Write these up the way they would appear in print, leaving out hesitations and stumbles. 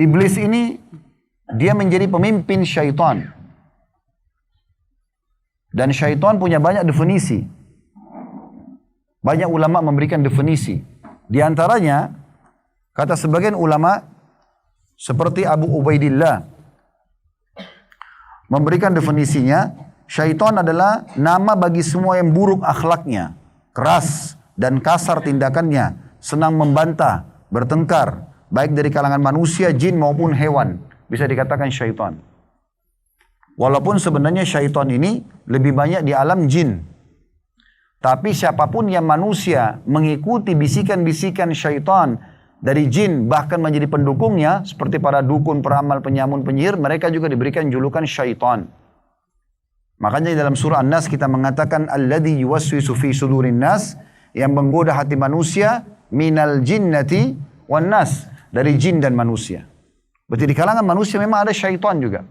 Iblis ini dia menjadi pemimpin syaitan. Dan syaitan punya banyak definisi. Banyak ulama memberikan definisi. Di antaranya, kata sebagian ulama, seperti Abu Ubaidillah, memberikan definisinya, syaitan adalah nama bagi semua yang buruk akhlaknya, keras dan kasar tindakannya, senang membantah, bertengkar, baik dari kalangan manusia, jin maupun hewan. Bisa dikatakan syaitan. Walaupun sebenarnya syaitan ini lebih banyak di alam jin. Tapi siapapun yang manusia mengikuti bisikan-bisikan syaitan dari jin, bahkan menjadi pendukungnya, seperti para dukun, peramal, penyamun, penyihir, mereka juga diberikan julukan syaitan. Makanya dalam surah An-Nas kita mengatakan alladzi yuwaswisu fi sudurin nas, yang menggoda hati manusia, minal jinnati wan nas, dari jin dan manusia. Berarti di kalangan manusia memang ada syaitan juga.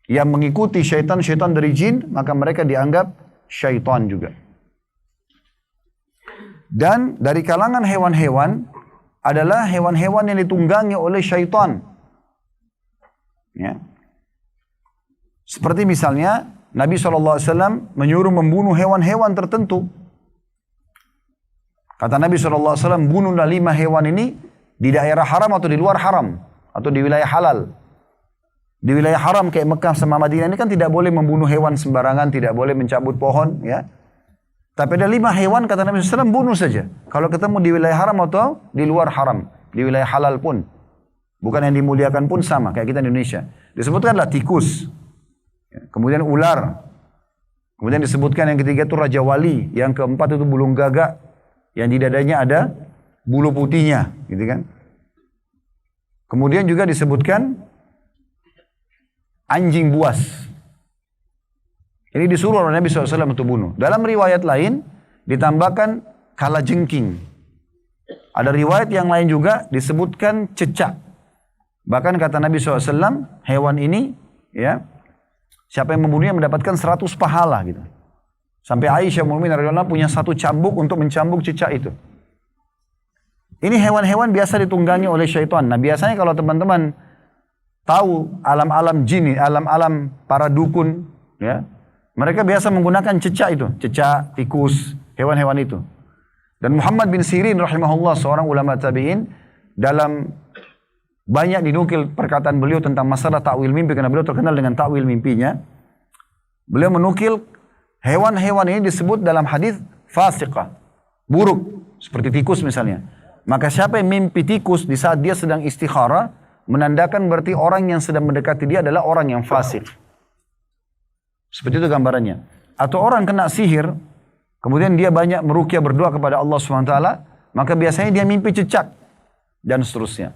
Yang mengikuti syaitan-syaitan dari jin, maka mereka dianggap syaitan juga. Dan dari kalangan hewan-hewan adalah hewan-hewan yang ditunggangi oleh syaitan. Ya. Seperti misalnya Nabi SAW menyuruh membunuh hewan-hewan tertentu. Kata Nabi SAW, bunuhlah 5 hewan ini di daerah haram atau di luar haram, atau di wilayah halal. Di wilayah haram kayak Mekah sama Madinah ini kan tidak boleh membunuh hewan sembarangan, tidak boleh mencabut pohon, ya. Tapi ada 5 hewan, kata Nabi SAW, bunuh saja. Kalau ketemu di wilayah haram atau di luar haram, di wilayah halal pun. Bukan yang dimuliakan pun sama, kayak kita di Indonesia. Disebutkanlah tikus, kemudian ular, kemudian disebutkan yang ketiga itu Raja Wali, yang keempat itu bulung gagak, yang di dadanya ada bulu putihnya, gitu kan. Kemudian juga disebutkan anjing buas. Ini disuruh oleh Nabi SAW untuk bunuh. Dalam riwayat lain ditambahkan kalajengking. Ada riwayat yang lain juga disebutkan cecak. Bahkan kata Nabi SAW, hewan ini, ya, siapa yang membunuhnya mendapatkan 100 pahala gitu. Sampai Aisyah Mu'min radhiyallahu anha punya 1 cambuk untuk mencambuk cecak itu. Ini hewan-hewan biasa ditunggangi oleh syaitan. Nah biasanya kalau teman-teman tahu alam-alam jin, alam-alam para dukun, ya, mereka biasa menggunakan cecak itu, cecak, tikus, hewan-hewan itu. Dan Muhammad bin Sirin rahimahullah, seorang ulama tabi'in, dalam banyak dinukil perkataan beliau tentang masalah ta'wil mimpi, karena beliau terkenal dengan ta'wil mimpinya. Beliau menukil hewan-hewan ini disebut dalam hadis fasiqah, buruk, seperti tikus misalnya. Maka siapa yang mimpi tikus di saat dia sedang istikharah, menandakan berarti orang yang sedang mendekati dia adalah orang yang fasik. Seperti itu gambarannya. Atau orang kena sihir, kemudian dia banyak meruqyah berdoa kepada Allah SWT, maka biasanya dia mimpi cecak, dan seterusnya.